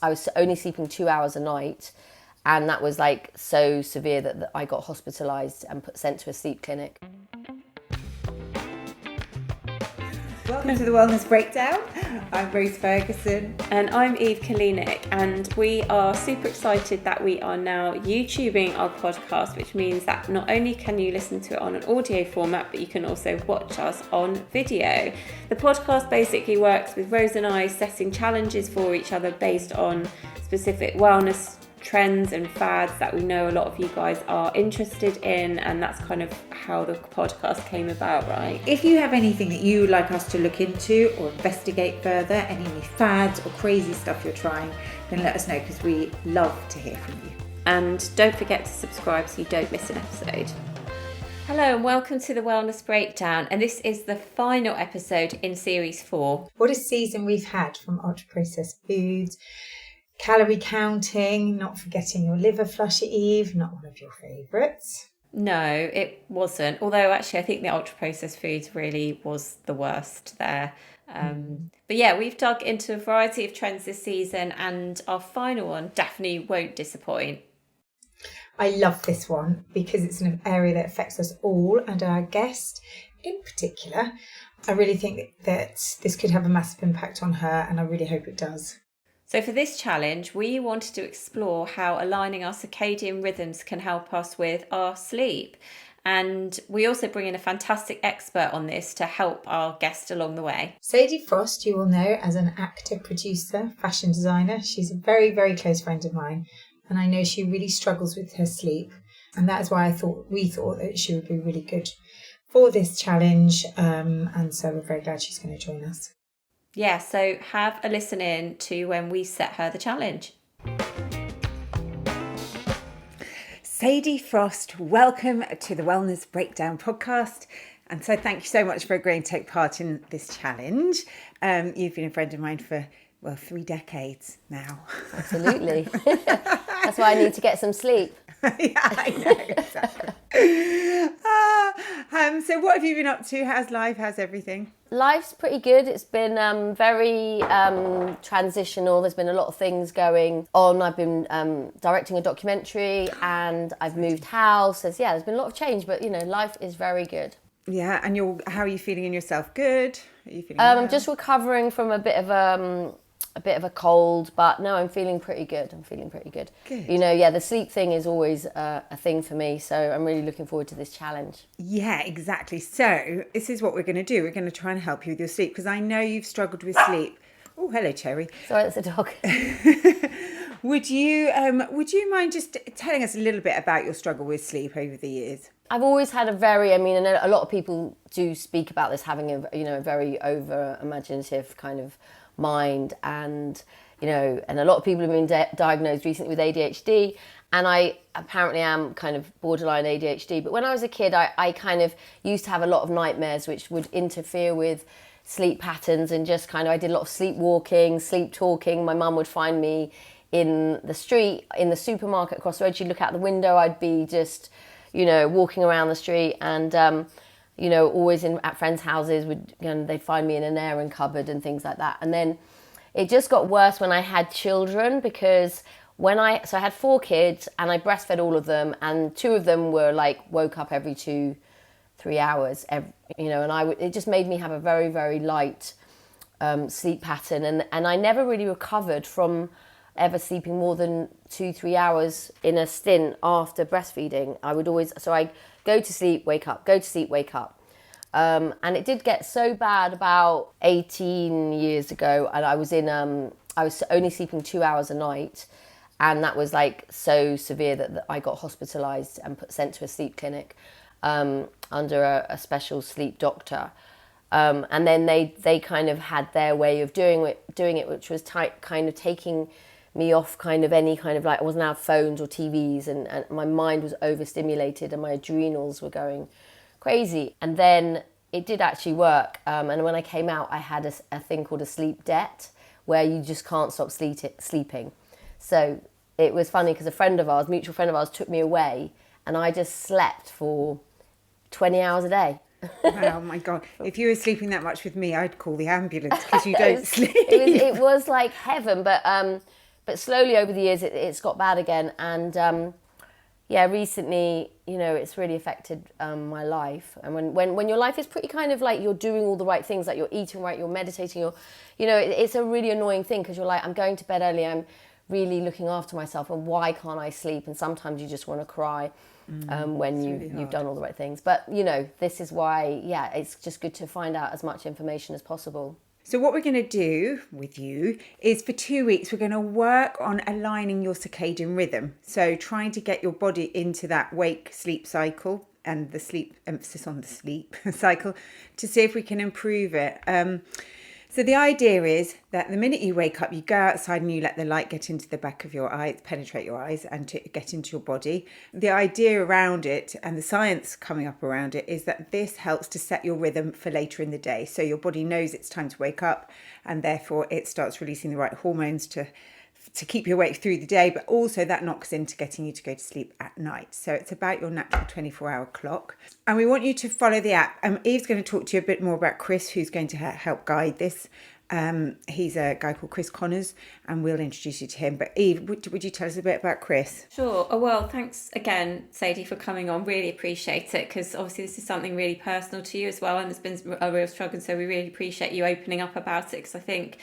I was only sleeping 2 hours a night, and that was like so severe that I got hospitalised and sent to a sleep clinic. Welcome to the Wellness Breakdown. I'm Rose Ferguson. And I'm Eve Kalinik, and we are super excited that we are now YouTubing our podcast, which means that not only can you listen to it on an audio format, but you can also watch us on video. The podcast basically works with Rose and I setting challenges for each other based on specific wellness trends and fads that we know a lot of you guys are interested in, and that's kind of how the podcast came about, right? If you have anything that you would like us to look into or investigate further, any new fads or crazy stuff you're trying, then let us know, because we love to hear from you. And don't forget to subscribe so you don't miss an episode. Hello and welcome to the Wellness Breakdown, and this is the final episode in Series 4. What a season we've had, from ultra-processed foods, calorie counting, not forgetting your liver flush, Eve, not one of your favourites. No, it wasn't. Although actually I think the ultra-processed foods really was the worst there. But yeah, we've dug into a variety of trends this season, and our final one definitely won't disappoint. I love this one because it's an area that affects us all, and our guest in particular. I really think that this could have a massive impact on her, and I really hope it does. So for this challenge, we wanted to explore how aligning our circadian rhythms can help us with our sleep. And we also bring in a fantastic expert on this to help our guest along the way. Sadie Frost, you will know as an actor, producer, fashion designer. She's a very, very close friend of mine, and I know she really struggles with her sleep. And that is why we thought that she would be really good for this challenge. And so we're very glad she's going to join us. Yeah, so have a listen in to when we set her the challenge. Sadie Frost, welcome to the Wellness Breakdown podcast. And so thank you so much for agreeing to take part in this challenge. You've been a friend of mine for, 3 decades now. Absolutely. That's why I need to get some sleep. Yeah, I know, exactly. So what have you been up to? How's life? How's everything? Life's pretty good. It's been very transitional. There's been a lot of things going on. I've been directing a documentary, and I've moved house. There's been a lot of change, but life is very good. Yeah, and how are you feeling in yourself? Good? Are you feeling I'm well? just recovering from a bit of a cold, but no, I'm feeling pretty good. Good. The sleep thing is always a thing for me, so I'm really looking forward to this challenge. Yeah, exactly. So this is what we're going to do. We're going to try and help you with your sleep, because I know you've struggled with sleep. Oh, hello, Cherry. Sorry, that's a dog. Would you mind just telling us a little bit about your struggle with sleep over the years? I've always had and a lot of people do speak about this having a very over imaginative kind of mind, and and a lot of people have been diagnosed recently with ADHD, and I apparently am kind of borderline ADHD. But when I was a kid, I kind of used to have a lot of nightmares which would interfere with sleep patterns, and just I did a lot of sleepwalking, sleep talking. My mum would find me in the street, in the supermarket across the road. She'd look out the window, I'd be just walking around the street, and always at friends' houses, they'd find me in an airing cupboard and things like that. And then it just got worse when I had children, because I had 4 kids, and I breastfed all of them, and 2 of them were woke up every 2-3 hours, and it just made me have a very, very light sleep pattern, and I never really recovered from ever sleeping more than 2-3 hours in a stint after breastfeeding. I go to sleep, wake up, go to sleep, wake up. And it did get so bad about 18 years ago, and I was only sleeping 2 hours a night, and that was so severe that I got hospitalised and sent to a sleep clinic under a special sleep doctor. And then they kind of had their way of doing it, which was kind of taking me off any I wasn't allowed phones or TVs, and my mind was overstimulated, and my adrenals were going crazy. And then it did actually work, and when I came out, I had a thing called a sleep debt, where you just can't stop sleeping. So it was funny, because a mutual friend of ours, took me away, and I just slept for 20 hours a day. Oh my God. If you were sleeping that much with me, I'd call the ambulance, because you don't sleep. It was like heaven, but But slowly over the years, it's got bad again. And recently, it's really affected my life. And when your life is pretty kind of like you're doing all the right things, like you're eating right, you're meditating, it's a really annoying thing because you're like, I'm going to bed early, I'm really looking after myself, and why can't I sleep? And sometimes you just want to cry when you've done all the right things. But, this is why, it's just good to find out as much information as possible. So what we're going to do with you is for 2 weeks, we're going to work on aligning your circadian rhythm. So trying to get your body into that wake-sleep cycle, and the sleep, emphasis on the sleep cycle, to see if we can improve it. So the idea is that the minute you wake up, you go outside and you let the light get into the back of your eyes, penetrate your eyes and to get into your body. The idea around it and the science coming up around it is that this helps to set your rhythm for later in the day. So your body knows it's time to wake up, and therefore it starts releasing the right hormones to keep you awake through the day, but also that knocks into getting you to go to sleep at night. So it's about your natural 24-hour clock. And we want you to follow the app. Eve's going to talk to you a bit more about Chris, who's going to help guide this. He's a guy called Chris Connors, and we'll introduce you to him. But Eve, would you tell us a bit about Chris? Sure. Oh, well, thanks again, Sadie, for coming on. Really appreciate it, because obviously this is something really personal to you as well, and there's been a real struggle. So we really appreciate you opening up about it, because I think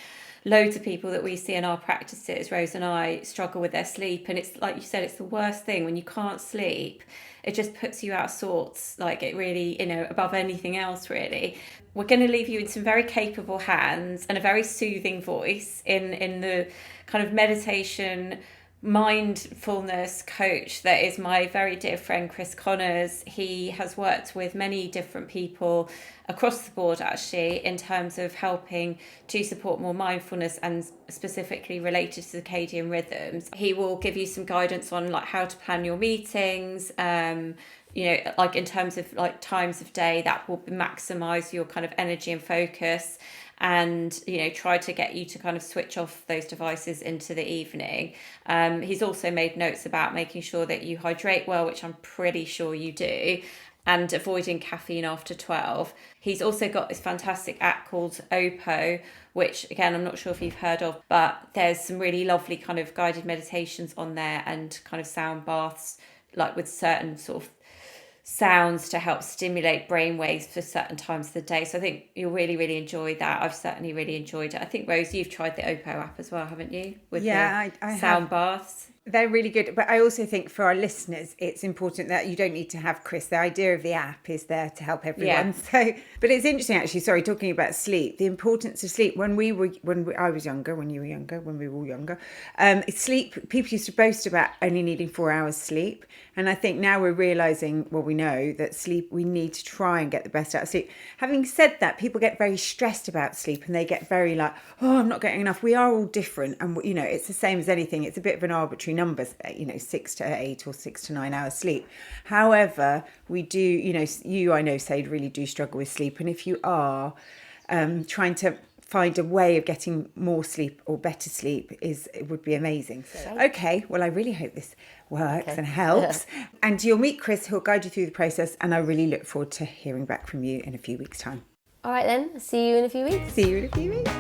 loads of people that we see in our practices, Rose and I, struggle with their sleep. And it's like you said, it's the worst thing when you can't sleep. It just puts you out of sorts, like it really, above anything else, really. We're going to leave you in some very capable hands and a very soothing voice in the kind of meditation, mindfulness coach that is my very dear friend Chris Connors. He has worked with many different people across the board, actually, in terms of helping to support more mindfulness and specifically related to circadian rhythms. He will give you some guidance on like how to plan your meetings, like in terms of like times of day that will maximize your kind of energy and focus, and try to get you to kind of switch off those devices into the evening. He's also made notes about making sure that you hydrate well, which I'm pretty sure you do, and avoiding caffeine after 12. He's also got this fantastic app called Opo, which again, I'm not sure if you've heard of, but there's some really lovely kind of guided meditations on there and kind of sound baths, like with certain sort of sounds to help stimulate brain waves for certain times of the day. So I think you'll really, really enjoy that. I've certainly really enjoyed it. I think, Rose, you've tried the Opo app as well, haven't you? With I sound baths. They're really good. But I also think for our listeners, it's important that you don't need to have Chris. The idea of the app is there to help everyone. Yeah. But it's interesting, actually, sorry, talking about sleep, the importance of sleep. When I was younger, when you were younger, when we were all younger, sleep, people used to boast about only needing 4 hours sleep. And I think now we're realising, well, we know that sleep, we need to try and get the best out of sleep. Having said that, people get very stressed about sleep and they get very like, oh, I'm not getting enough. We are all different. And, it's the same as anything. It's a bit of an arbitrary numbers, 6 to 8 or 6 to 9 hours sleep. However, we do, you, I know, Sadie, really do struggle with sleep. And if you are trying to find a way of getting more sleep or better sleep, it would be amazing. So, okay, well, I really hope this works and helps. And you'll meet Chris, who'll guide you through the process. And I really look forward to hearing back from you in a few weeks' time. All right then, see you in a few weeks. See you in a few weeks.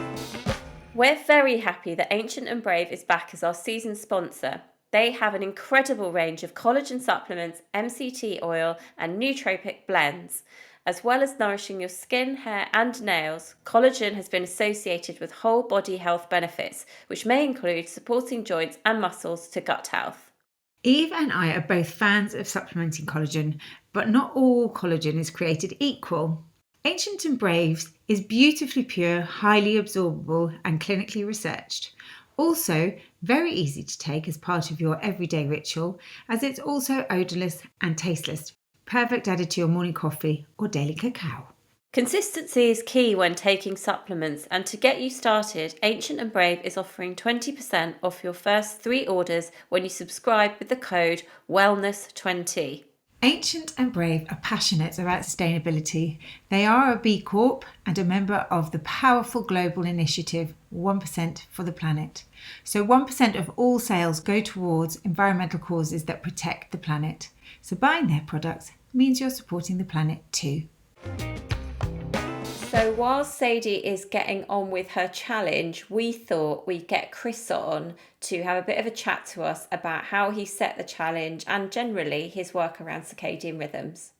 We're very happy that Ancient and Brave is back as our season sponsor. They have an incredible range of collagen supplements, MCT oil, and nootropic blends. As well as nourishing your skin, hair, and nails, collagen has been associated with whole body health benefits, which may include supporting joints and muscles to gut health. Eve and I are both fans of supplementing collagen, but not all collagen is created equal. Ancient and Brave's is beautifully pure, highly absorbable, and clinically researched. Also, very easy to take as part of your everyday ritual, as it's also odourless and tasteless. Perfect added to your morning coffee or daily cacao. Consistency is key when taking supplements, and to get you started, Ancient and Brave is offering 20% off your first 3 orders when you subscribe with the code WELLNESS20. Ancient and Brave are passionate about sustainability. They are a B Corp and a member of the powerful global initiative 1% for the Planet. So 1% of all sales go towards environmental causes that protect the planet. So buying their products means you're supporting the planet too. So while Sadie is getting on with her challenge, we thought we'd get Chris on to have a bit of a chat to us about how he set the challenge and generally his work around circadian rhythms.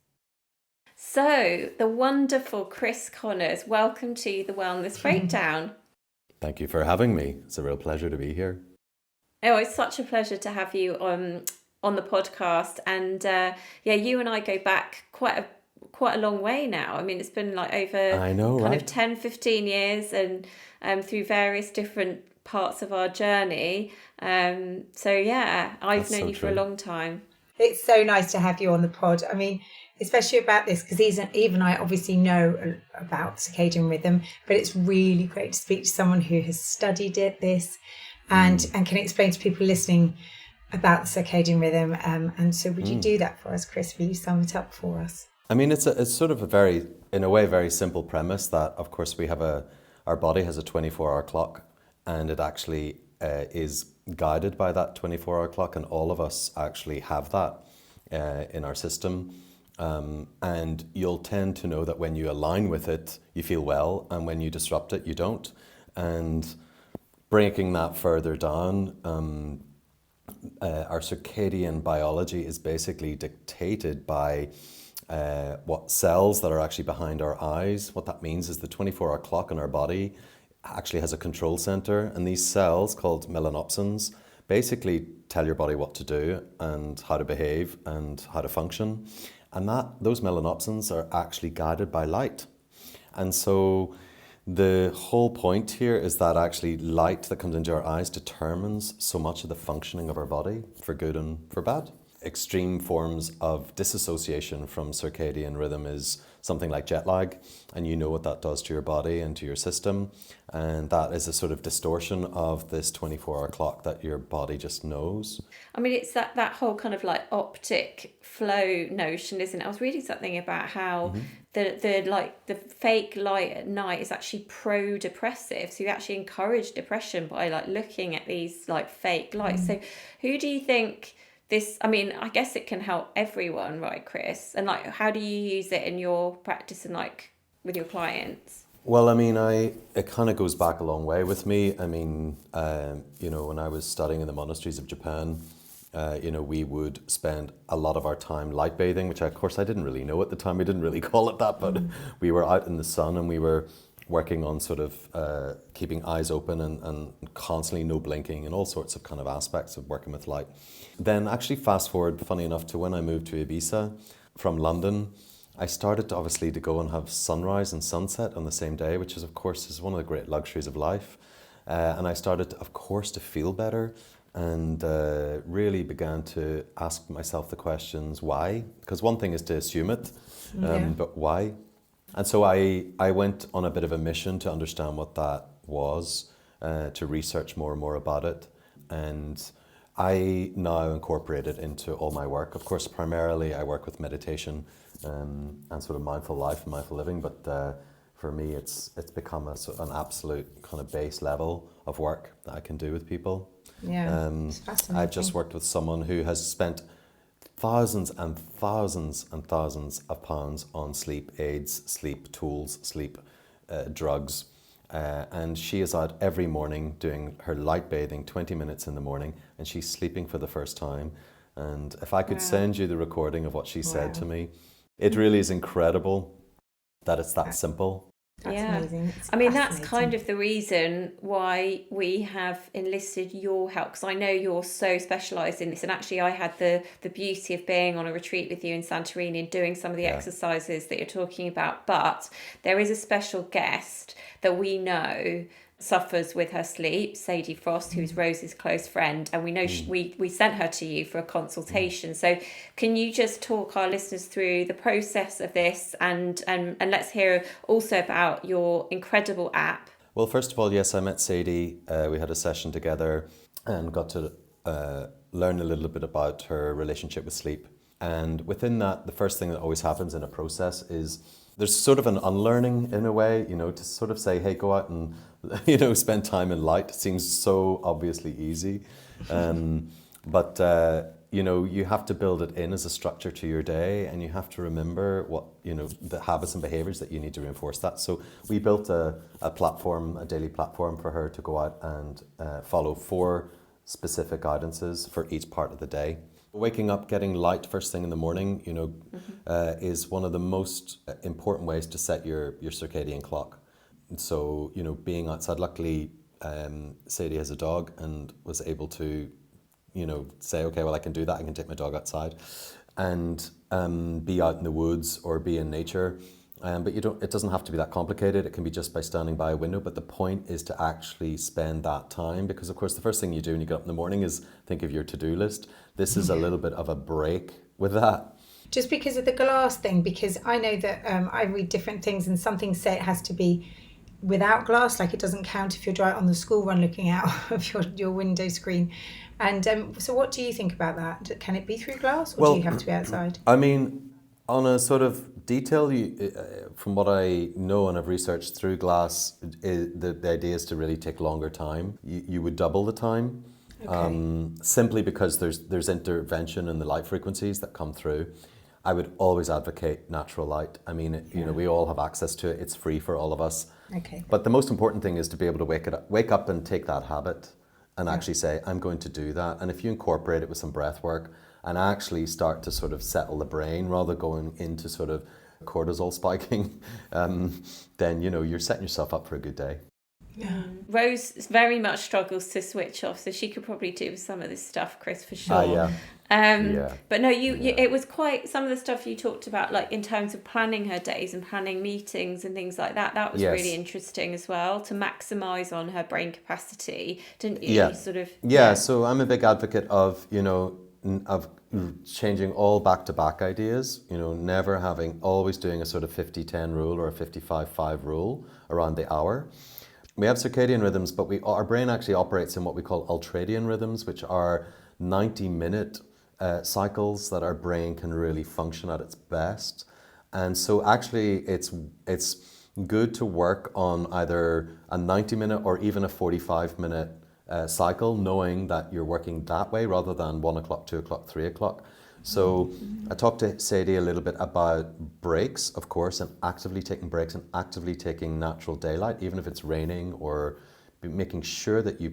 So, the wonderful Chris Connors, welcome to the Wellness Breakdown. Thank you for having me. It's a real pleasure to be here. Oh, it's such a pleasure to have you on the podcast. And you and I go back quite a long way now. I mean, it's been like over of 10, 15 years and through various different parts of our journey. I've known you for a long time. It's so nice to have you on the pod. I mean, especially about this, because Eve and I obviously know about circadian rhythm, but it's really great to speak to someone who has studied this and can explain to people listening about the circadian rhythm. And so would you do that for us, Chris? Will you sum it up for us? I mean, it's sort of a very simple premise that, of course, our body has a 24-hour clock, and it actually is guided by that 24-hour clock, and all of us actually have that in our system. And you'll tend to know that when you align with it, you feel well, and when you disrupt it, you don't. And breaking that further down, our circadian biology is basically dictated by what cells that are actually behind our eyes. What that means is the 24-hour clock in our body actually has a control center, and these cells called melanopsins basically tell your body what to do and how to behave and how to function. And those melanopsins are actually guided by light. And so the whole point here is that actually light that comes into our eyes determines so much of the functioning of our body, for good and for bad. Extreme forms of disassociation from circadian rhythm is something like jet lag, and you know what that does to your body and to your system, and that is a sort of distortion of this 24-hour clock that your body just knows. I mean, it's that whole kind of like optic flow notion, isn't it? I was reading something about how the fake light at night is actually pro-depressive, so you actually encourage depression by like looking at these like fake lights. So who do you think this, I mean, I guess it can help everyone, right, Chris? And like, how do you use it in your practice and like with your clients? Well, I mean, it kind of goes back a long way with me. I mean, when I was studying in the monasteries of Japan, we would spend a lot of our time light bathing, which of course I didn't really know at the time. We didn't really call it that, but we were out in the sun and we were working on sort of keeping eyes open and constantly no blinking and all sorts of kind of aspects of working with light. Then actually fast forward, funny enough, to when I moved to Ibiza from London, I started obviously to go and have sunrise and sunset on the same day, which is of course one of the great luxuries of life. And I started, of course, to feel better and really began to ask myself the questions, why? Because one thing is to assume it, but why? And so I went on a bit of a mission to understand what that was, to research more and more about it. And I now incorporate it into all my work. Of course, primarily I work with meditation and sort of mindful life and mindful living, but for me it's become an absolute kind of base level of work that I can do with people. Yeah, it's fascinating. I've just worked with someone who has spent thousands and thousands and thousands of pounds on sleep aids, sleep tools, sleep drugs. And she is out every morning doing her light bathing, 20 minutes in the morning, and she's sleeping for the first time. And if I could send you the recording of what she said to me, it really is incredible that it's that simple. That's amazing. I mean, that's kind of the reason why we have enlisted your help, because I know you're so specialised in this. And actually, I had the beauty of being on a retreat with you in Santorini and doing some of the exercises that you're talking about. But there is a special guest that we know suffers with her sleep, Sadie Frost, who's Rose's close friend, and we know we sent her to you for a consultation. So can you just talk our listeners through the process of this, and let's hear also about your incredible app. Well, first of all, yes, I met Sadie. We had a session together and got to learn a little bit about her relationship with sleep. And within that, the first thing that always happens in a process is there's sort of an unlearning in a way, to sort of say, hey, go out and, spend time in light. It seems so obviously easy. But you know, you have to build it in as a structure to your day, and you have to remember what, you know, the habits and behaviors that you need to reinforce that. So we built a platform, a daily platform for her to go out and follow 4 specific guidances for each part of the day. Waking up, getting light first thing in the morning, you know, is one of the most important ways to set your circadian clock. So, you know, being outside, luckily, Sadie has a dog and was able to, you know, say, okay, well, I can do that. I can take my dog outside and be out in the woods or be in nature. But it doesn't have to be that complicated. It can be just by standing by a window. But the point is to actually spend that time, because of course the first thing you do when you get up in the morning is think of your to-do list. This is a little bit of a break with that. Just because of the glass thing, because I know that I read different things, and some things say it has to be without glass, like it doesn't count if you're on the school run looking out of your window screen. And so what do you think about that? Can it be through glass, or do you have to be outside? I mean, on a sort of detail, from what I know and have researched through glass, the idea is to really take longer time. You would double the time, simply because there's intervention in the light frequencies that come through. I would always advocate natural light. I mean, you know, we all have access to it. It's free for all of us. Okay. But the most important thing is to be able to wake up and take that habit and actually say, I'm going to do that. And if you incorporate it with some breath work and actually start to sort of settle the brain rather than going into sort of cortisol spiking, then, you know, you're setting yourself up for a good day. Yeah. Rose very much struggles to switch off, so she could probably do with some of this stuff, Chris, for sure. But no, you it was quite some of the stuff you talked about, like in terms of planning her days and planning meetings and things like that. That was really interesting as well, to maximise on her brain capacity, didn't you? Yeah. So I'm a big advocate of, you know, of changing all back-to-back ideas, you know, never always doing a sort of 50-10 rule or a 55-5 rule around the hour. We have circadian rhythms, but our brain actually operates in what we call ultradian rhythms, which are 90-minute cycles that our brain can really function at its best. And so actually it's good to work on either a 90-minute or even a 45-minute cycle, knowing that you're working that way rather than 1 o'clock, 2 o'clock, 3 o'clock. So I talked to Sadie a little bit about breaks, of course, and actively taking breaks and actively taking natural daylight, even if it's raining, or making sure that you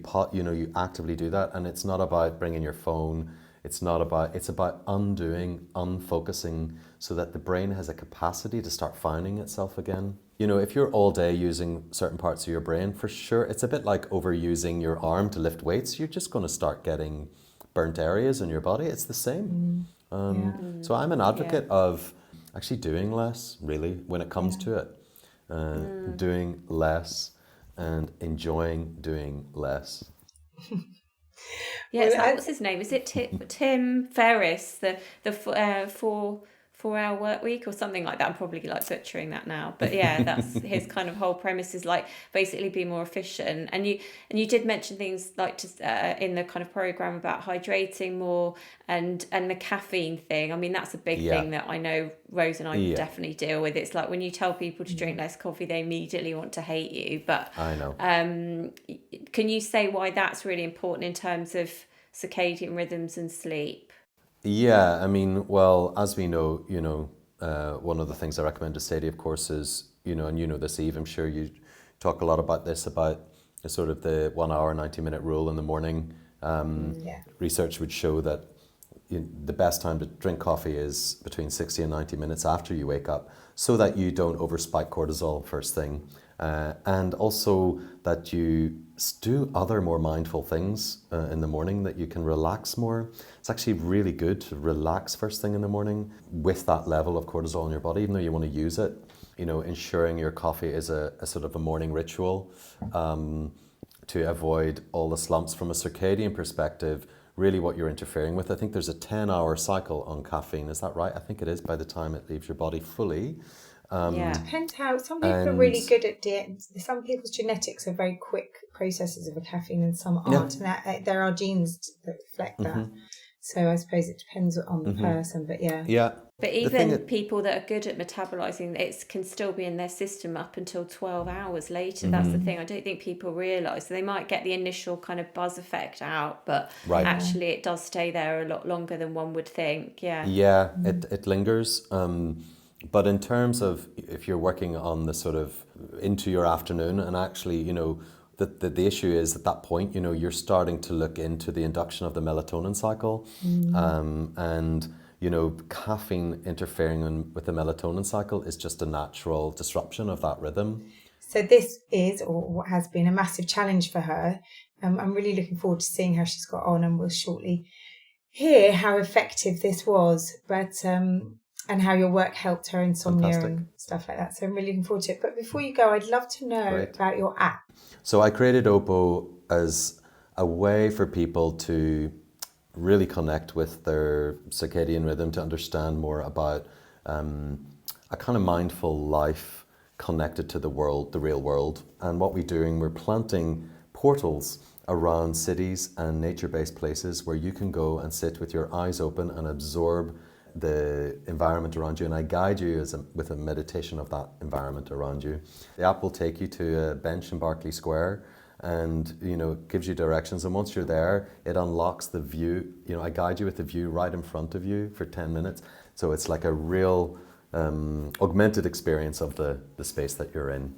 actively do that. And it's not about bringing your phone. It's about unfocusing so that the brain has a capacity to start finding itself again. You know, if you're all day using certain parts of your brain, for sure, it's a bit like overusing your arm to lift weights. You're just going to start getting burnt areas in your body. It's the same. So I'm an advocate of actually doing less, really, when it comes to it. Doing less and enjoying doing less. What's his name? Is it Tim Ferriss, the 4-hour work week or something like that? I'm probably like butchering that now, but yeah, that's his kind of whole premise, is like basically be more efficient. And you did mention things like just in the kind of program about hydrating more and the caffeine thing. I mean, that's a big thing that I know Rose and I definitely deal with. It's like when you tell people to drink less coffee, they immediately want to hate you. But I know. Can you say why that's really important in terms of circadian rhythms and sleep? Yeah, I mean, well, as we know, you know, one of the things I recommend to Sadie, of course, is, you know, and you know this, Eve, I'm sure you talk a lot about this, about sort of the 1 hour, 90-minute rule in the morning. Research would show that the best time to drink coffee is between 60 and 90 minutes after you wake up, so that you don't overspike cortisol first thing. And also that you do other more mindful things in the morning, that you can relax more. It's actually really good to relax first thing in the morning with that level of cortisol in your body, even though you want to use it. You know, ensuring your coffee is a sort of a morning ritual to avoid all the slumps from a circadian perspective. Really what you're interfering with. I think there's a 10-hour cycle on caffeine. Is that right? I think it is, by the time it leaves your body fully. Depends how. Some people are really good at some people's genetics are very quick processes of a caffeine and some aren't. And there are genes that reflect that. So I suppose it depends on the person, but yeah. Yeah. But even people that are good at metabolising, it can still be in their system up until 12 hours later. That's the thing. I don't think people realise. So they might get the initial kind of buzz effect out, but actually it does stay there a lot longer than one would think. Yeah. Yeah, it lingers. But in terms of if you're working on the sort of into your afternoon, and actually, you know, the issue is at that point, you know, you're starting to look into the induction of the melatonin cycle, and you know, caffeine interfering with the melatonin cycle is just a natural disruption of that rhythm. So this is, or what has been, a massive challenge for her. I'm really looking forward to seeing how she's got on, and we'll shortly hear how effective this was, but and how your work helped her insomnia and stuff like that. So I'm really looking forward to it. But before you go, I'd love to know about your app. So I created Oppo as a way for people to really connect with their circadian rhythm, to understand more about a kind of mindful life connected to the world, the real world. And what we're doing, we're planting portals around cities and nature-based places where you can go and sit with your eyes open and absorb the environment around you, and I guide you with a meditation of that environment around you. The app will take you to a bench in Berkeley Square, and you know, it gives you directions, and once you're there, it unlocks the view. You know, I guide you with the view right in front of you for 10 minutes, so it's like a real augmented experience of the space that you're in.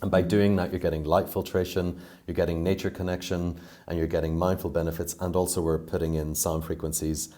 And by doing that, you're getting light filtration, you're getting nature connection, and you're getting mindful benefits, and also we're putting in sound frequencies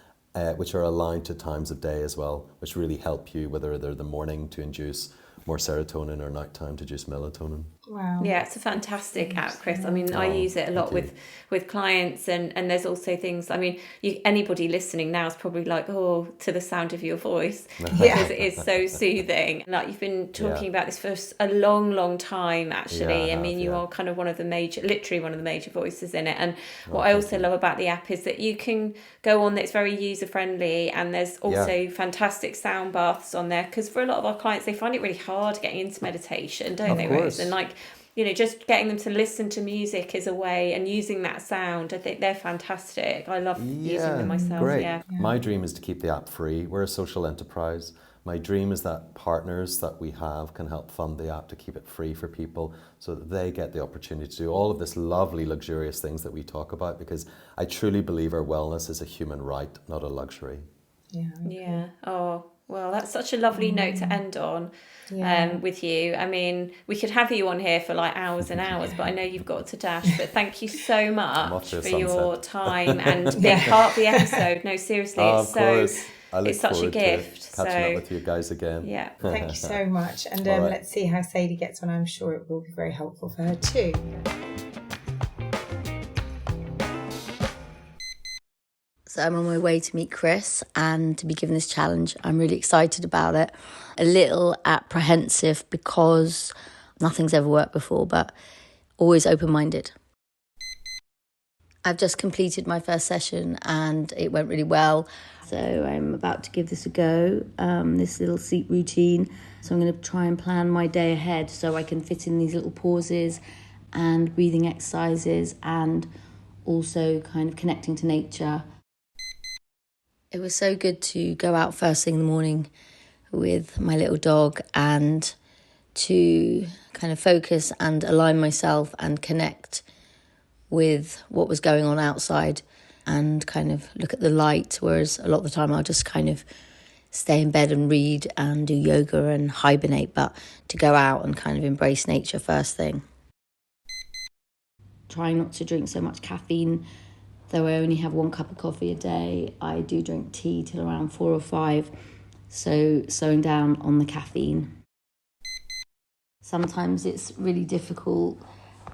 which are aligned to times of day as well, which really help you, whether they're the morning to induce more serotonin or nighttime to induce melatonin. Wow. Yeah, it's a fantastic app, Chris. I mean, I use it a lot with clients, and there's also things, I mean, anybody listening now is probably like, oh, to the sound of your voice, because it is so soothing. Like, you've been talking about this for a long, long time, actually. Yeah, I mean, you are kind of literally one of the major voices in it. And what I also love about the app is that you can go on, it's very user-friendly, and there's also fantastic sound baths on there, because for a lot of our clients, they find it really hard getting into meditation, don't they, Rose? And like, you know, just getting them to listen to music is a way, and using that sound, I think they're fantastic. I love using them myself. Great. Yeah. My dream is to keep the app free. We're a social enterprise. My dream is that partners that we have can help fund the app to keep it free for people, so that they get the opportunity to do all of this lovely, luxurious things that we talk about, because I truly believe our wellness is a human right, not a luxury. Yeah. Oh, well, that's such a lovely note to end on with you. I mean, we could have you on here for like hours and hours, but I know you've got to dash. But thank you so much for your time and being part of the episode. No, seriously, it's such a gift. Catching up with you guys again. Yeah. Thank you so much. And let's see how Sadie gets on. I'm sure it will be very helpful for her too. So I'm on my way to meet Chris and to be given this challenge. I'm really excited about it. A little apprehensive because nothing's ever worked before, but always open-minded. I've just completed my first session and it went really well. So I'm about to give this a go, this little sleep routine. So I'm going to try and plan my day ahead so I can fit in these little pauses and breathing exercises, and also kind of connecting to nature. It was so good to go out first thing in the morning with my little dog and to kind of focus and align myself and connect with what was going on outside and kind of look at the light, whereas a lot of the time I'll just kind of stay in bed and read and do yoga and hibernate, but to go out and kind of embrace nature first thing. Trying not to drink so much caffeine. Though I only have 1 cup of coffee a day, I do drink tea till around 4 or 5, so slowing down on the caffeine. Sometimes it's really difficult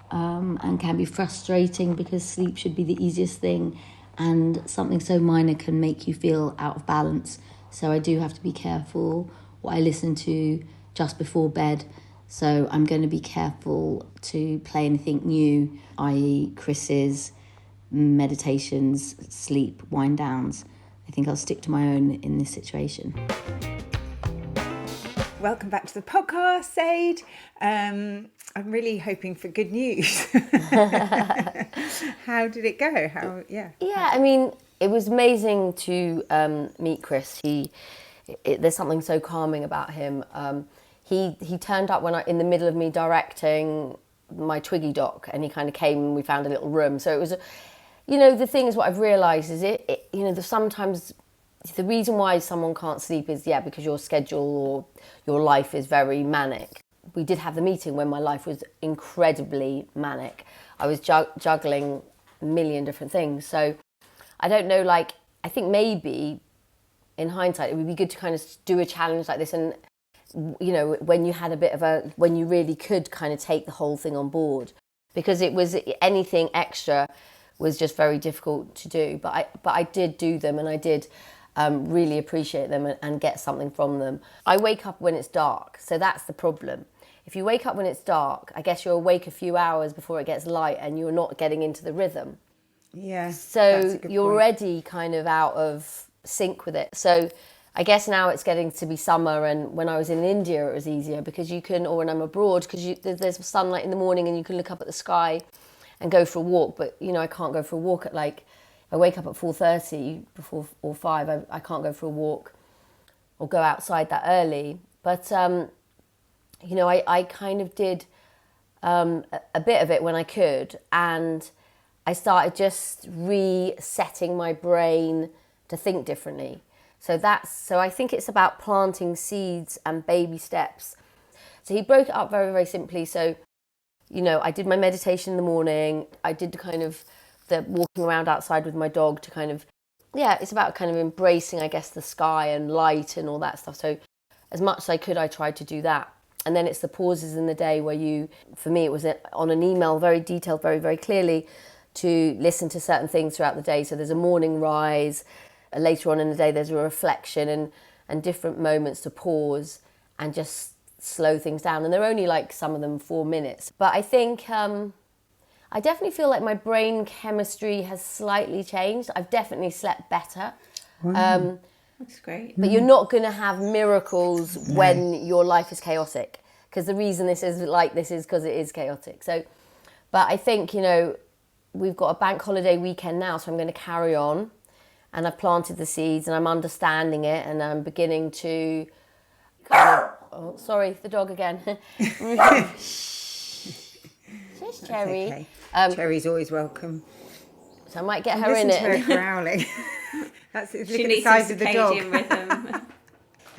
and can be frustrating because sleep should be the easiest thing, and something so minor can make you feel out of balance. So I do have to be careful what I listen to just before bed. So I'm going to be careful to play anything new, i.e. Chris's meditations, sleep, wind downs. I think I'll stick to my own in this situation. Welcome back to the podcast, Sade. I'm really hoping for good news. How did it go? Yeah, I mean, It was amazing to meet Chris. There's something so calming about him. He turned up in the middle of me directing my Twiggy doc, and he kind of came and we found a little room. So it was, the thing is, what I've realised is sometimes the reason why someone can't sleep is, because your schedule or your life is very manic. We did have the meeting when my life was incredibly manic. I was juggling a million different things. So I don't know, I think maybe in hindsight, it would be good to kind of do a challenge like this. And, when you had when you really could kind of take the whole thing on board, because anything extra was just very difficult to do. But I did do them, and I did really appreciate them and get something from them. I wake up when it's dark, so that's the problem. If you wake up when it's dark, I guess you're awake a few hours before it gets light and you're not getting into the rhythm. Yeah. So you're already kind of out of sync with it. So I guess now it's getting to be summer, and when I was in India it was easier because or when I'm abroad, because there's sunlight in the morning and you can look up at the sky and go for a walk. But, I can't go for a walk at I wake up at 4:30 or 5, I can't go for a walk or go outside that early. But, I kind of did a bit of it when I could, and I started just resetting my brain to think differently. So I think it's about planting seeds and baby steps. So he broke it up very, very simply. So, I did my meditation in the morning. I did the walking around outside with my dog to it's about kind of embracing, I guess, the sky and light and all that stuff. So as much as I could, I tried to do that. And then it's the pauses in the day where for me, it was on an email, very detailed, very, very clearly, to listen to certain things throughout the day. So there's a morning rise, later on in the day there's a reflection and different moments to pause and just slow things down. And they're only some of them 4 minutes. But I think I definitely feel like my brain chemistry has slightly changed. I've definitely slept better. Wow. That's great. But you're not going to have miracles when your life is chaotic, because the reason this is like this is because it is chaotic. So, but I think, we've got a bank holiday weekend now, so I'm going to carry on, and I've planted the seeds and I'm understanding it, and I'm beginning to oh, sorry, the dog again. Shush, Cherry. Okay. Um, Cherry's always welcome. So I might get her in it. Listen to her growling. Look She at the needs size some of the dog. circadian rhythm.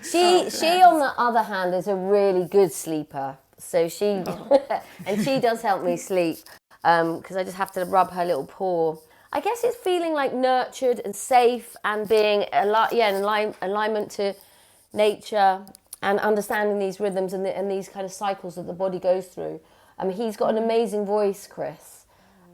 She on the other hand is a really good sleeper. So she and she does help me sleep because I just have to rub her little paw. I guess it's feeling nurtured and safe and being in alignment to nature and understanding these rhythms and these kind of cycles that the body goes through. He's got an amazing voice, Chris.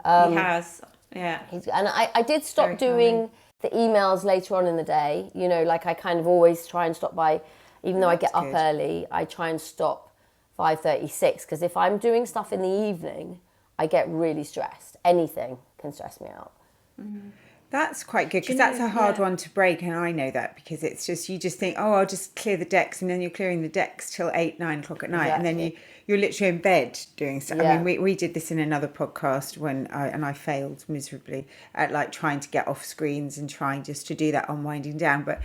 He has, yeah. And I did stop doing the emails later on in the day. I kind of always try and stop by, even though I get up early, I try and stop 5:36, because if I'm doing stuff in the evening, I get really stressed. Anything can stress me out. Mm-hmm. That's quite good, because that's a hard one to break, and I know that, because it's just, you just think, I'll just clear the decks, and then you're clearing the decks till 8-9 o'clock at night, and then you're literally in bed doing stuff. I mean, we did this in another podcast when I failed miserably at trying to get off screens and trying just to do that unwinding down, but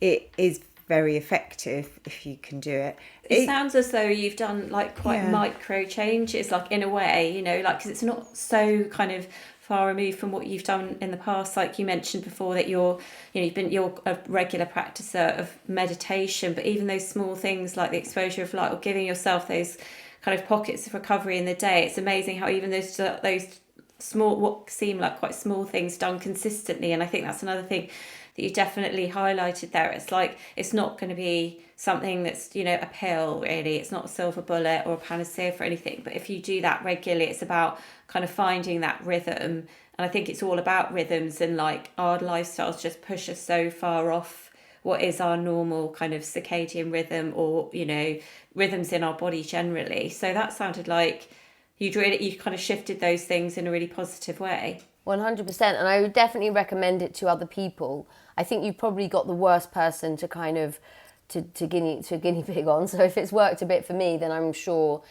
it is very effective if you can do it. It sounds as though you've done quite micro changes, in a way, because it's not so kind of far removed from what you've done in the past. Like you mentioned before, that you're a regular practicer of meditation, but even those small things like the exposure of light or giving yourself those kind of pockets of recovery in the day, it's amazing how even those small, what seem like quite small things done consistently. And I think that's another thing that you definitely highlighted there. It's it's not going to be something that's, a pill, really. It's not a silver bullet or a panacea for anything. But if you do that regularly, it's about kind of finding that rhythm. And I think it's all about rhythms, and our lifestyles just push us so far off what is our normal kind of circadian rhythm, or, rhythms in our body generally. So that sounded like you kind of shifted those things in a really positive way. 100%, and I would definitely recommend it to other people. I think you've probably got the worst person to kind of to guinea pig on. So if it's worked a bit for me, then I'm sure.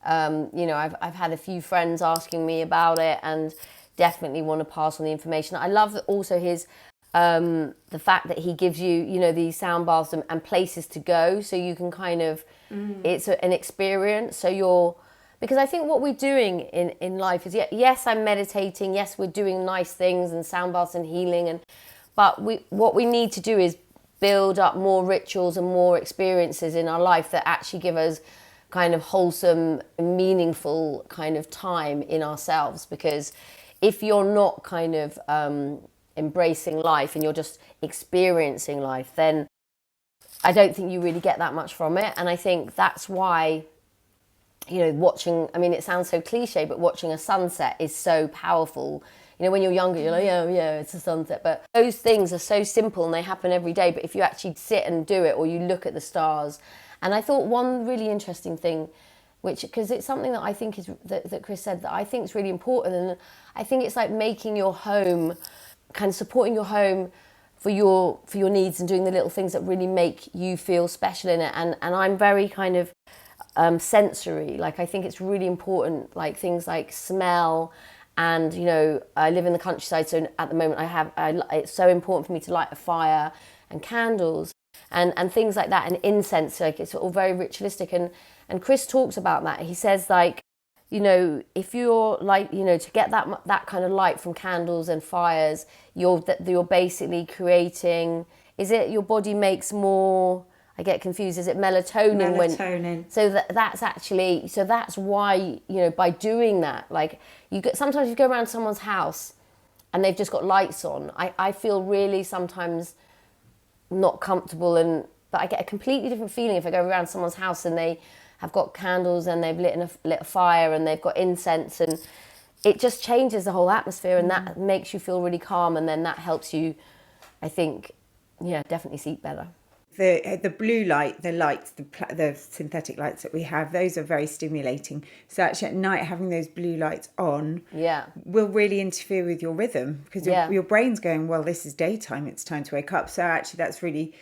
I've had a few friends asking me about it, and definitely want to pass on the information. I love also his The fact that he gives you, you know, these sound baths and places to go, so you can kind of, it's an experience. So because I think what we're doing in life is, yes, I'm meditating, yes, we're doing nice things and sound baths and healing, but what we need to do is build up more rituals and more experiences in our life that actually give us kind of wholesome, meaningful kind of time in ourselves. Because if you're not kind of embracing life and you're just experiencing life, then I don't think you really get that much from it. And I think that's why, you know, watching, I mean, it sounds so cliche, but watching a sunset is so powerful. You know, when you're younger, you're like, yeah, it's a sunset. But those things are so simple and they happen every day. But if you actually sit and do it, or you look at the stars. And I thought one really interesting thing, because it's something that I think is, that Chris said, that I think is really important. And I think it's like making your home, kind of supporting your home for your needs and doing the little things that really make you feel special in it. And I'm very kind of sensory. Like, I think it's really important, like things like smell. And, you know, I live in the countryside, so at the moment it's so important for me to light a fire and candles and things like that, and incense. Like, it's all very ritualistic. And Chris talks about that. He says, like, you know, if you're like, you know, to get that kind of light from candles and fires, you're basically creating, is it your body makes more, I get confused, is it melatonin? So that's why, you know, by doing that, like, sometimes you go around someone's house and they've just got lights on. I feel really sometimes not comfortable, but I get a completely different feeling if I go around someone's house and they have got candles and they've lit a fire and they've got incense, and it just changes the whole atmosphere, and that makes you feel really calm, and then that helps you, I think, definitely sleep better. The blue light, the lights, the synthetic lights that we have, those are very stimulating. So actually at night, having those blue lights on will really interfere with your rhythm, because your brain's going, well, this is daytime, it's time to wake up. So actually that's really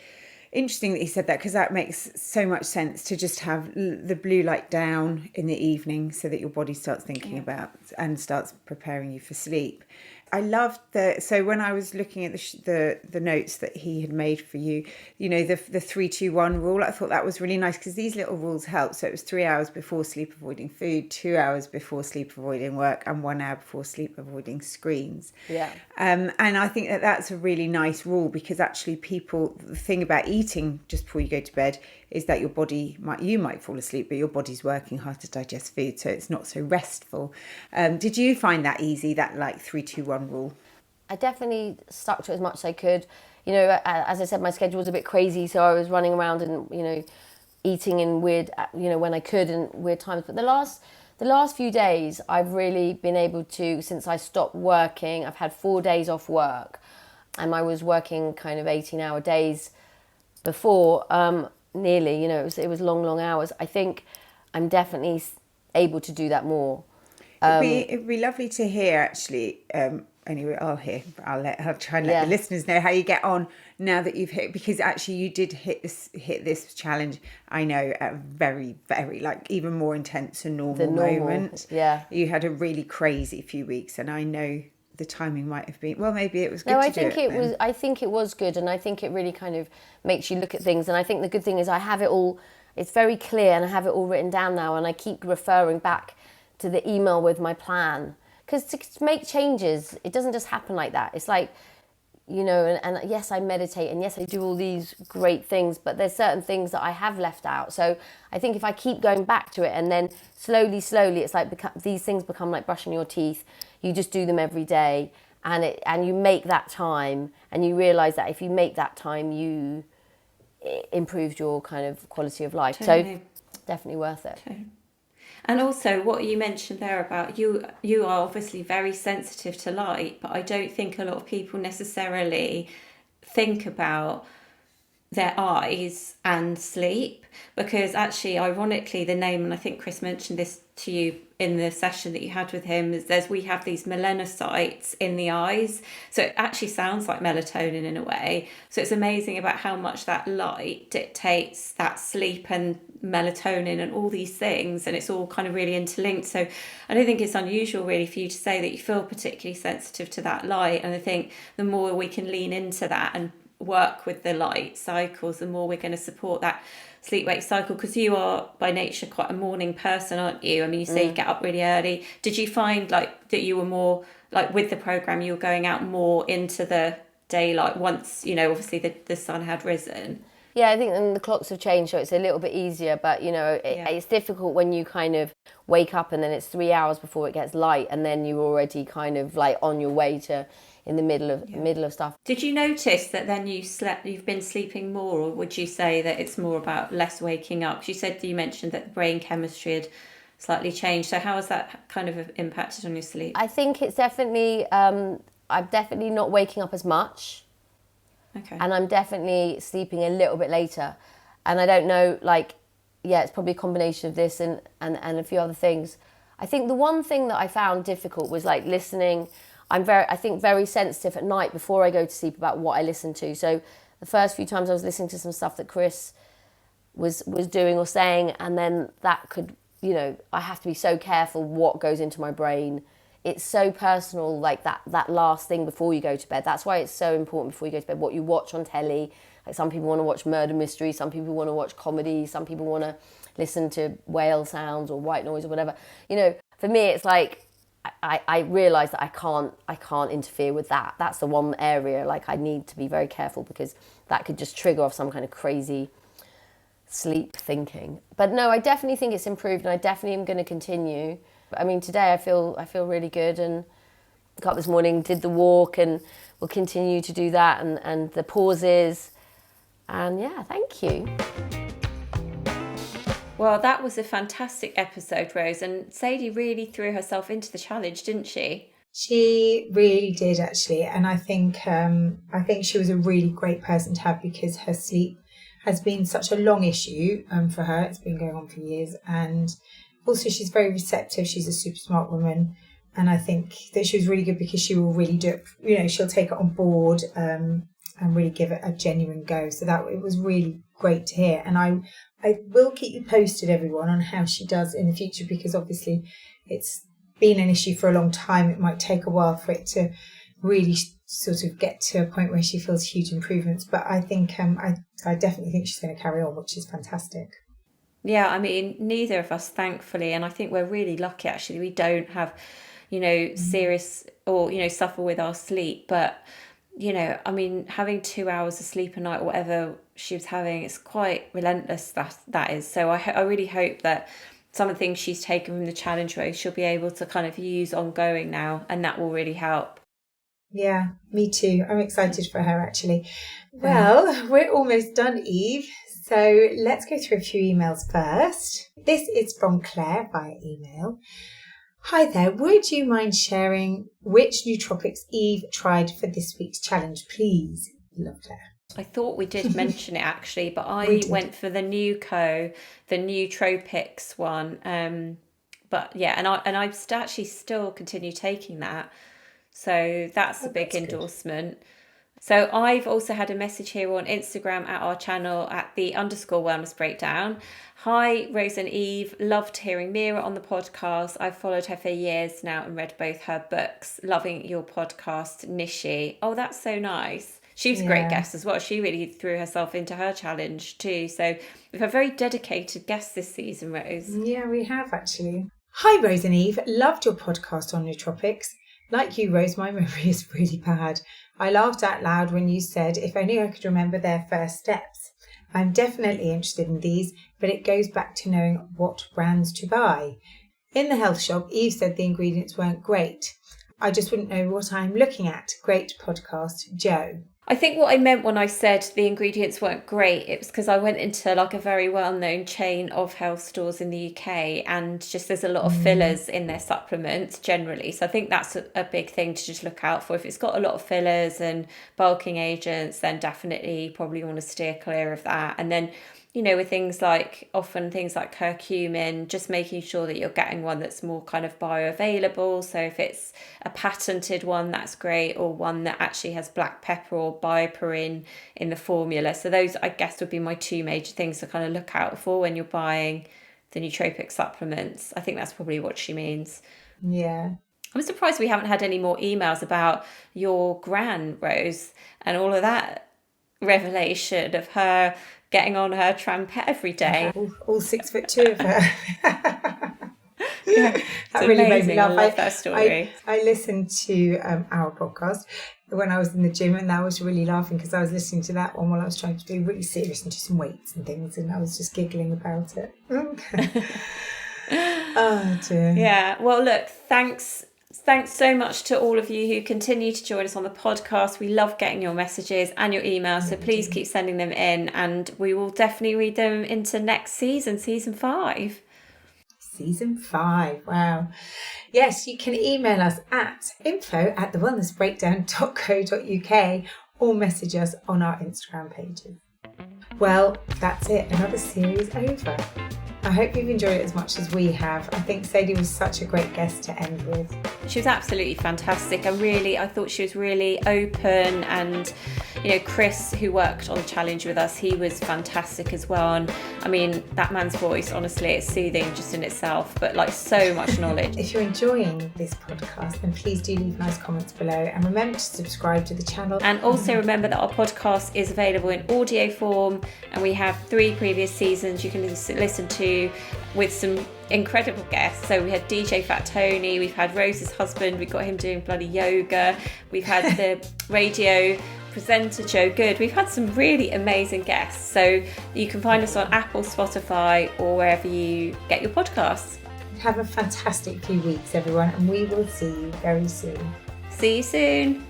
interesting that he said that, because that makes so much sense, to just have the blue light down in the evening so that your body starts thinking about and starts preparing you for sleep. I loved so when I was looking at the notes that he had made for you, you know, the 3-2-1 rule, I thought that was really nice, because these little rules help. So it was 3 hours before sleep avoiding food, 2 hours before sleep avoiding work, and 1 hour before sleep avoiding screens. Yeah. And I think that's a really nice rule, because actually the thing about eating just before you go to bed is that your body you might fall asleep, but your body's working hard to digest food, so it's not so restful. Did you find that easy, that like 3-2-1 rule? I definitely stuck to it as much as I could. You know, as I said, my schedule was a bit crazy, so I was running around and, you know, eating in weird, you know, when I could, and weird times. But the last few days, I've really been able to, since I stopped working, I've had 4 days off work, and I was working kind of 18-hour days before, nearly, you know, it was long hours. I think I'm definitely able to do that more. It'd be lovely to hear, actually. Anyway, I'll try and let the listeners know how you get on now that you've hit, because actually you did hit this challenge, I know, at a very, very, like, even more intense and normal moment. Yeah. You had a really crazy few weeks, and I know the timing might have been, well, maybe it was good. I think it was good, and I think it really kind of makes you look at things. And I think the good thing is I have it all, it's very clear, and I have it all written down now, and I keep referring back to the email with my plan, because to make changes, it doesn't just happen like that. It's like, you know, and yes, I meditate, and yes, I do all these great things, but there's certain things that I have left out. So I think if I keep going back to it, and then slowly, it's like these things become like brushing your teeth. You just do them every day, and you make that time, and you realise that if you make that time, it improves your kind of quality of life. Totally. So definitely worth it. Totally. And also what you mentioned there about you are obviously very sensitive to light, but I don't think a lot of people necessarily think about their eyes and sleep, because actually, ironically, the name, and I think Chris mentioned this to you in the session that you had with him is we have these melanocytes in the eyes, so it actually sounds like melatonin in a way. So it's amazing about how much that light dictates that sleep and melatonin and all these things, and it's all kind of really interlinked. So I don't think it's unusual really for you to say that you feel particularly sensitive to that light, and I think the more we can lean into that and work with the light cycles, the more we're going to support that sleep-wake cycle, because you are by nature quite a morning person, aren't you? I mean, you say you get up really early. Did you find like that you were more like with the program, you were going out more into the daylight once, you know, obviously the sun had risen? Yeah, I think then the clocks have changed, so it's a little bit easier, but you know, it's difficult when you kind of wake up and then it's 3 hours before it gets light, and then you're already kind of like on your way to in the middle of stuff. Did you notice that then you've been sleeping more, or would you say that it's more about less waking up? 'Cause you mentioned that the brain chemistry had slightly changed. So how has that kind of impacted on your sleep? I think it's definitely, I'm definitely not waking up as much. Okay. And I'm definitely sleeping a little bit later. And I don't know, like, yeah, it's probably a combination of this and a few other things. I think the one thing that I found difficult was like listening. I think very sensitive at night before I go to sleep about what I listen to. So the first few times I was listening to some stuff that Chris was doing or saying, and then that could, you know, I have to be so careful what goes into my brain. It's so personal, like that last thing before you go to bed. That's why it's so important before you go to bed, what you watch on telly. Like some people want to watch murder mystery, some people want to watch comedy, some people want to listen to whale sounds or white noise or whatever. You know, for me, it's like, I realise that I can't interfere with that. That's the one area, like I need to be very careful, because that could just trigger off some kind of crazy sleep thinking. But no, I definitely think it's improved, and I definitely am going to continue. I mean, today I feel really good, and got up this morning, did the walk, and will continue to do that, and the pauses. And yeah, thank you. Well, that was a fantastic episode, Rose, and Sadie really threw herself into the challenge, didn't she? She really did, actually, and I think she was a really great person to have, because her sleep has been such a long issue for her. It's been going on for years, and also she's very receptive. She's a super smart woman, and I think that she was really good because she will really do it. You know, she'll take it on board and really give it a genuine go. So that it was really great to hear, and I will keep you posted, everyone, on how she does in the future, because obviously it's been an issue for a long time. It might take a while for it to really sort of get to a point where she feels huge improvements. But I think I definitely think she's going to carry on, which is fantastic. Yeah, I mean, neither of us, thankfully, and I think we're really lucky, actually. We don't have, you know, serious or, you know, suffer with our sleep. But, you know, I mean, having 2 hours of sleep a night, whatever she was having, it's quite relentless, that is. So I really hope that some of the things she's taken from the challenge, Rose, she'll be able to kind of use ongoing now, and that will really help. Yeah, me too. I'm excited for her, actually. Well, we're almost done, Eve. So let's go through a few emails first. This is from Claire via email. Hi there, would you mind sharing which nootropics Eve tried for this week's challenge, please? Love, Claire. I thought we did mention it, actually, but I went for the the nootropics one. But yeah, and I actually still continue taking that. So that's a big endorsement. Good. So I've also had a message here on Instagram at our channel at @the_wellness breakdown. Hi, Rose and Eve. Loved hearing Mira on the podcast. I've followed her for years now and read both her books. Loving your podcast, Nishi. Oh, that's so nice. She was a great guest as well. She really threw herself into her challenge too. So we've had very dedicated guests this season, Rose. Yeah, we have, actually. Hi, Rose and Eve. Loved your podcast on nootropics. Like you, Rose, my memory is really bad. I laughed out loud when you said, if only I could remember their first steps. I'm definitely interested in these, but it goes back to knowing what brands to buy. In the health shop, Eve said the ingredients weren't great. I just wouldn't know what I'm looking at. Great podcast, Joe. I think what I meant when I said the ingredients weren't great, it was because I went into like a very well-known chain of health stores in the UK, and just there's a lot of fillers in their supplements generally. So I think that's a big thing to just look out for. If it's got a lot of fillers and bulking agents, then definitely probably want to steer clear of that. And then with things like curcumin, just making sure that you're getting one that's more kind of bioavailable. So if it's a patented one, that's great, or one that actually has black pepper or bioperine in the formula. So those, I guess, would be my two major things to kind of look out for when you're buying the nootropic supplements. I think that's probably what she means. Yeah. I'm surprised we haven't had any more emails about your gran, Rose, and all of that revelation of her getting on her trampet every day. All 6'2" of her. Yeah, that really made me laugh. I love that story. I listened to our podcast when I was in the gym, and I was really laughing because I was listening to that one while I was trying to be really serious and do some weights and things, and I was just giggling about it. Oh dear. Yeah. Well, look, thanks so much to all of you who continue to join us on the podcast. We love getting your messages and your emails, so please keep sending them in, and we will definitely read them into next season 5. Season 5, wow. Yes, you can email us at info@thewellnessbreakdown.co.uk or message us on our Instagram pages. Well, that's it. Another series over. I hope you've enjoyed it as much as we have. I think Sadie was such a great guest to end with. She was absolutely fantastic. I thought she was really open, and Chris, who worked on the challenge with us, he was fantastic as well. And I mean, that man's voice, honestly, it's soothing just in itself, but like so much knowledge. If you're enjoying this podcast, then please do leave nice comments below, and remember to subscribe to the channel. And also remember that our podcast is available in audio form, and we have 3 previous seasons you can listen to with some incredible guests. So we had DJ Fat Tony, we've had Rose's husband, we've got him doing bloody yoga, we've had the radio presenter Joe Good. We've had some really amazing guests. So you can find us on Apple, Spotify, or wherever you get your podcasts. Have a fantastic few weeks, everyone, and we will see you very soon. See you soon.